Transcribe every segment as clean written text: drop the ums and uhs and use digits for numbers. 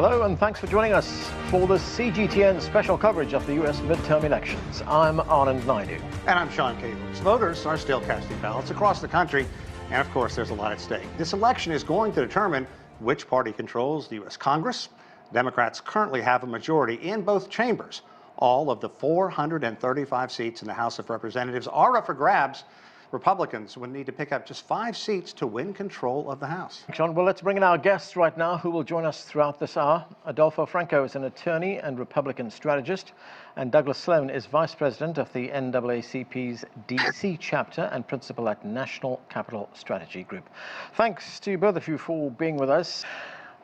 Hello and thanks for joining us for the CGTN special coverage of the U.S. midterm elections. I'm Anand Naidu. And I'm Sean Cable. Voters are still casting ballots across the country, and of course there's a lot at stake. This election is going to determine which party controls the U.S. Congress. Democrats currently have a majority in both chambers. All of the 435 seats in the House of Representatives are up for grabs. Republicans would need to pick up just 5 seats to win control of the House. Sean, well, let's bring in our guests right now who will join us throughout this hour. Adolfo Franco is an attorney and Republican strategist, and Douglas Sloan is vice president of the NAACP's DC chapter and principal at National Capital Strategy Group. Thanks to both of you for being with us.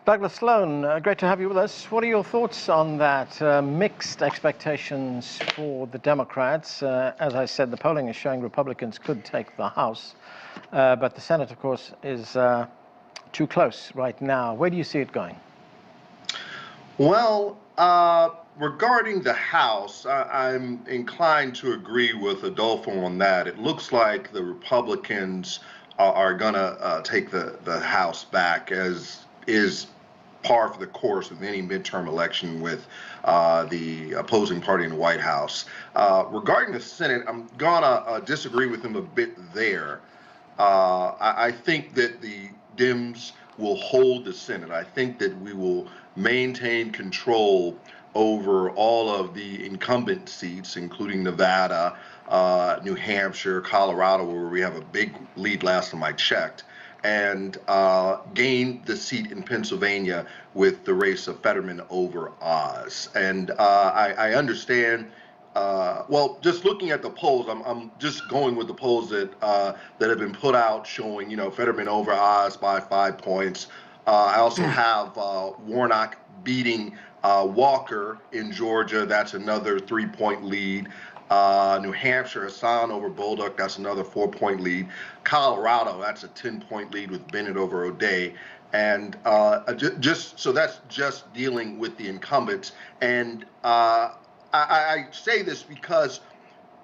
Douglas Sloan, great to have you with us. What are your thoughts on that? Mixed expectations for the Democrats. As I said, the polling is showing Republicans could take the House, but the Senate, of course, is too close right now. Where do you see it going? Well, regarding the House, I'm inclined to agree with Adolfo on that. It looks like the Republicans are going to take the House back, as is par for the course of any midterm election with the opposing party in the White House. Regarding the Senate, I'm gonna disagree with him a bit there. I think that the Dems will hold the Senate. I think that we will maintain control over all of the incumbent seats, including Nevada, New Hampshire, Colorado, where we have a big lead last time I checked, and gain the seat in Pennsylvania with the race of Fetterman over Oz. And I understand, well, just looking at the polls, I'm just going with the polls that have been put out showing, Fetterman over Oz by 5 points. I also have Warnock beating Walker in Georgia. That's another 3-point lead. New Hampshire, Hassan over Bolduc, that's another 4-point lead. Colorado, that's a 10-point lead with Bennett over O'Day. And so that's just dealing with the incumbents. And I say this because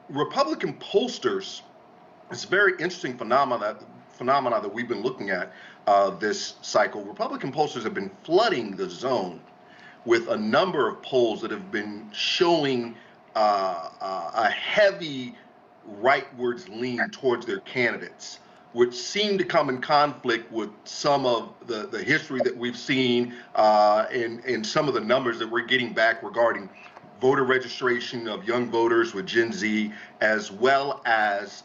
Republican pollsters, it's a very interesting phenomena that we've been looking at this cycle. Republican pollsters have been flooding the zone with a number of polls that have been showing a heavy rightwards lean towards their candidates, which seem to come in conflict with some of the history that we've seen in some of the numbers that we're getting back regarding voter registration of young voters with Gen Z, as well as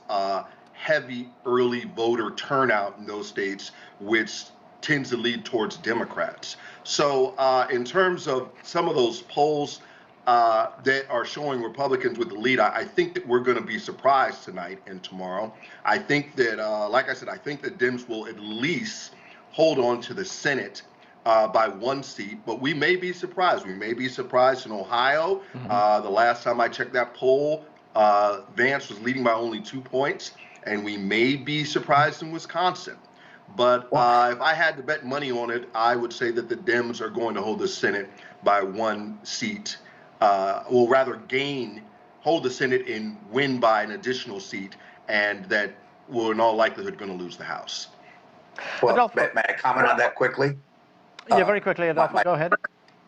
heavy early voter turnout in those states, which tends to lead towards Democrats. So in terms of some of those polls that are showing Republicans with the lead, I think that we're going to be surprised tonight and tomorrow. I think that, like I said, I think that Dems will at least hold on to the Senate by 1 seat, but we may be surprised. We may be surprised in Ohio. The last time I checked that poll, Vance was leading by only 2 points, and we may be surprised in Wisconsin. But if I had to bet money on it, I would say that the Dems are going to hold the Senate by 1 seat. Will rather hold the Senate and win by an additional seat, and that will in all likelihood going to lose the House. Well, may I comment on that quickly? Yeah, very quickly, Adolfo, go ahead.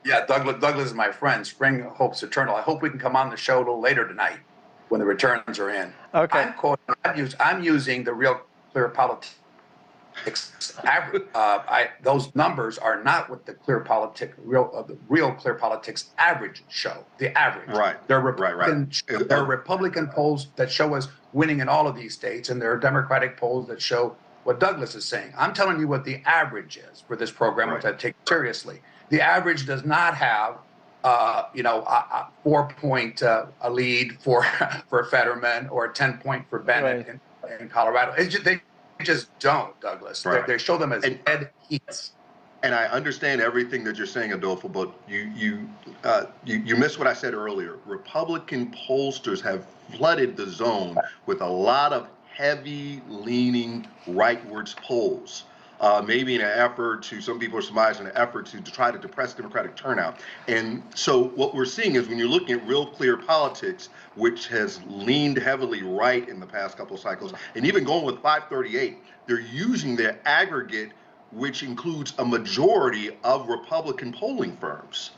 Yeah, Douglas is my friend. Spring hopes eternal. I hope we can come on the show a little later tonight when the returns are in. Okay. I'm using the Real Clear Politics average. Those numbers are not what the Real Clear Politics average show. The average. Right. There are Republican polls that show us winning in all of these states, and there are Democratic polls that show what Douglas is saying. I'm telling you what the average is for this program, which I take seriously. The average does not have, a 4-point a lead for Fetterman or a 10-point for Bennett in Colorado. They just don't, Douglas. Right. They show them as dead heats. And I understand everything that you're saying, Adolfo, but you missed what I said earlier. Republican pollsters have flooded the zone with a lot of heavy leaning rightwards polls, maybe in an effort to, some people are surmising, an effort to try to depress Democratic turnout. And so what we're seeing is when you're looking at Real Clear Politics, which has leaned heavily right in the past couple of cycles, and even going with 538, they're using their aggregate which includes a majority of Republican polling firms.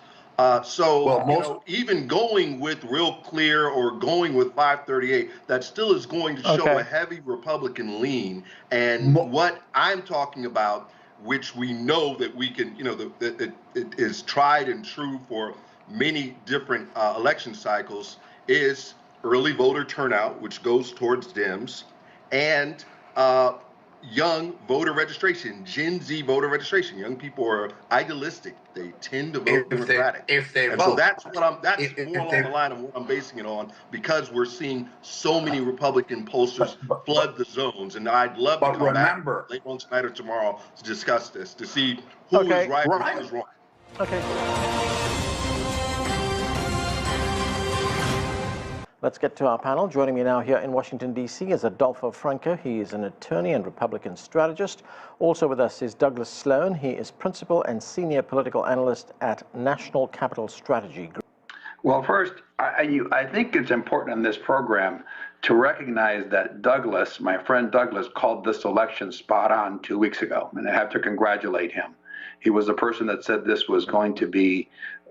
Even going with Real Clear or going with 538, that still is going to show a heavy Republican lean. And what I'm talking about, which we know that we can, it is tried and true for many different election cycles, is early voter turnout, which goes towards Dems, and young voter registration, Gen Z voter registration. Young people are idealistic; they tend to vote Democratic. So that's what more along the line of what I'm basing it on, because we're seeing so many Republican pollsters flood the zones. And I'd love to come back later on tonight or tomorrow to discuss this, to see who is right and who is wrong. Okay. Let's get to our panel. Joining me now here in Washington, D.C. is Adolfo Franco. He is an attorney and Republican strategist. Also with us is Douglas Sloan. He is principal and senior political analyst at National Capital Strategy Group. Well, first, I think it's important in this program to recognize that Douglas, my friend Douglas, called this election spot on 2 weeks ago, and I have to congratulate him. He was the person that said this was going to be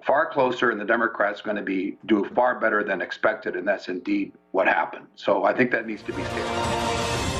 far closer and the Democrats going to do far better than expected, and that's indeed what happened. So I think that needs to be stated.